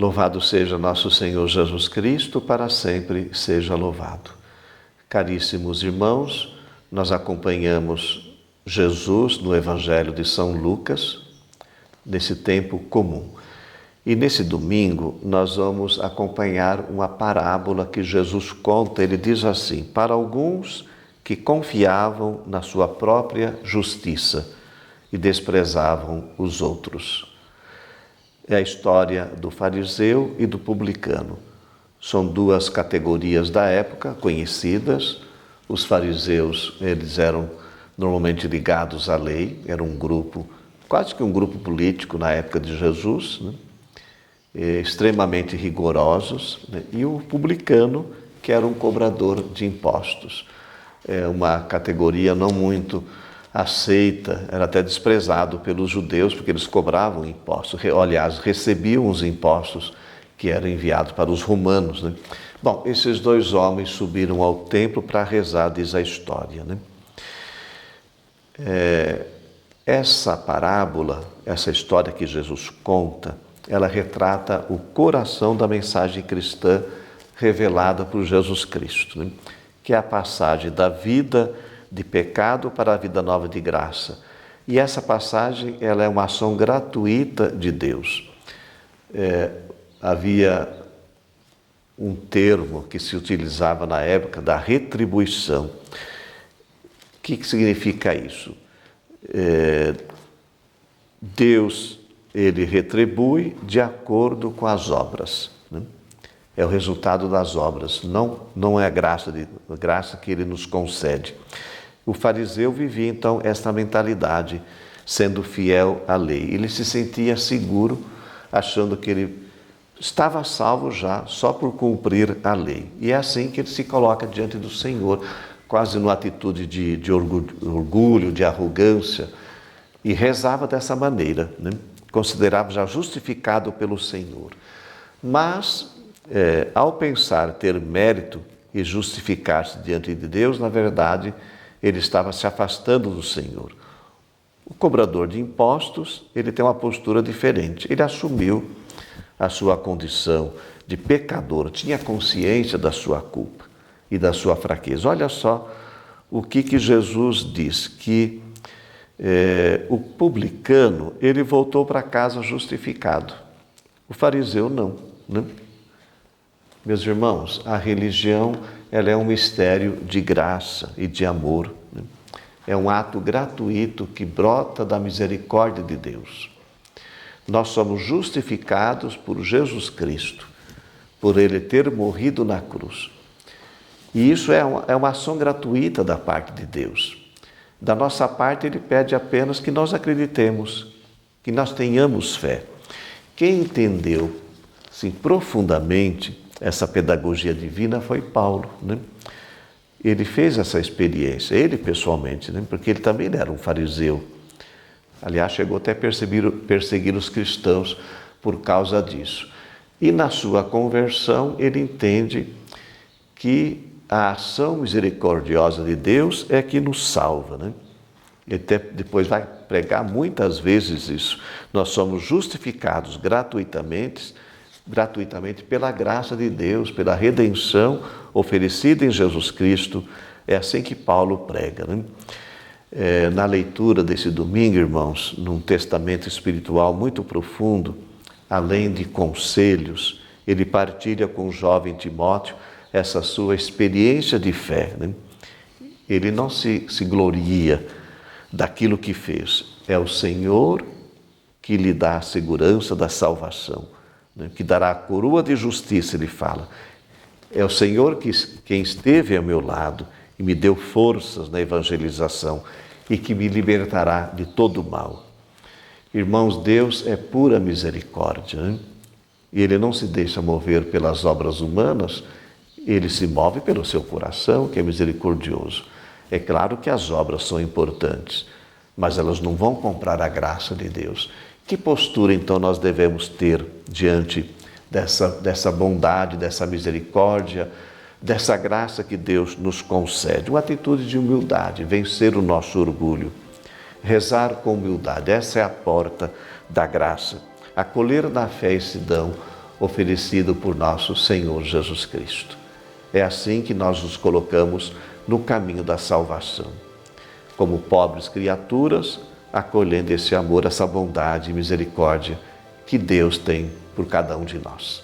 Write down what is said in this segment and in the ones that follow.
Louvado seja nosso Senhor Jesus Cristo, para sempre seja louvado. Caríssimos irmãos, nós acompanhamos Jesus no Evangelho de São Lucas, nesse tempo comum. E nesse domingo nós vamos acompanhar uma parábola que Jesus conta. Ele diz assim: para alguns que confiavam na sua própria justiça e desprezavam os outros. É a história do fariseu e do publicano. São duas categorias da época conhecidas. Os fariseus, eles eram normalmente ligados à lei, era um grupo, quase que um grupo político na época de Jesus, né? Extremamente rigorosos, né? E o publicano, que era um cobrador de impostos. É uma categoria não muito aceita, era até desprezado pelos judeus, porque eles cobravam impostos, aliás, recebiam os impostos que eram enviados para os romanos, né? Bom, esses dois homens subiram ao templo para rezar, diz a história, né? Essa parábola, essa história que Jesus conta, ela retrata o coração da mensagem cristã revelada por Jesus Cristo, né? Que é a passagem da vida de pecado para a vida nova de graça. E essa passagem, ela é uma ação gratuita de Deus. Havia um termo que se utilizava na época da retribuição. O que significa isso? Deus, ele retribui de acordo com as obras, né? É o resultado das obras, não é a graça que ele nos concede. O fariseu vivia, então, esta mentalidade, sendo fiel à lei. Ele se sentia seguro, achando que ele estava salvo já, só por cumprir a lei. E é assim que ele se coloca diante do Senhor, quase numa atitude de orgulho, de arrogância, e rezava dessa maneira, né? Considerava já justificado pelo Senhor. Mas, ao pensar ter mérito e justificar-se diante de Deus, na verdade, ele estava se afastando do Senhor. O cobrador de impostos, ele tem uma postura diferente. Ele assumiu a sua condição de pecador, tinha consciência da sua culpa e da sua fraqueza. Olha só o que Jesus diz, que o publicano, ele voltou para casa justificado. O fariseu não, né? Meus irmãos, a religião, ela é um mistério de graça e de amor, né? É um ato gratuito que brota da misericórdia de Deus. Nós somos justificados por Jesus Cristo, por Ele ter morrido na cruz. E isso é uma ação gratuita da parte de Deus. Da nossa parte, Ele pede apenas que nós acreditemos, que nós tenhamos fé. Quem entendeu, assim, profundamente essa pedagogia divina foi Paulo, né? Ele fez essa experiência, ele pessoalmente, né? Porque ele também era um fariseu. Aliás, chegou até a perseguir os cristãos por causa disso. E na sua conversão, ele entende que a ação misericordiosa de Deus é que nos salva, né? Ele até depois vai pregar muitas vezes isso. Nós somos justificados gratuitamente pela graça de Deus, pela redenção oferecida em Jesus Cristo. É assim que Paulo prega, né? Na leitura desse domingo, irmãos, num testamento espiritual muito profundo, além de conselhos, ele partilha com o jovem Timóteo essa sua experiência de fé, né? Ele não se gloria daquilo que fez. É o Senhor que lhe dá a segurança da salvação, né? Que dará a coroa de justiça, ele fala. É o Senhor quem esteve ao meu lado e me deu forças na evangelização e que me libertará de todo o mal. Irmãos, Deus é pura misericórdia, né? E Ele não se deixa mover pelas obras humanas, Ele se move pelo seu coração, que é misericordioso. É claro que as obras são importantes, mas elas não vão comprar a graça de Deus. Que postura, então, nós devemos ter diante dessa bondade, dessa misericórdia, dessa graça que Deus nos concede? Uma atitude de humildade, vencer o nosso orgulho, rezar com humildade. Essa é a porta da graça. Acolher na fé esse dom oferecido por nosso Senhor Jesus Cristo. É assim que nós nos colocamos no caminho da salvação, como pobres criaturas, acolhendo esse amor, essa bondade e misericórdia que Deus tem por cada um de nós.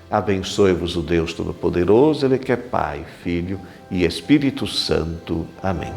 Abençoe-vos o Deus Todo-Poderoso, Ele que é Pai, Filho e Espírito Santo. Amém.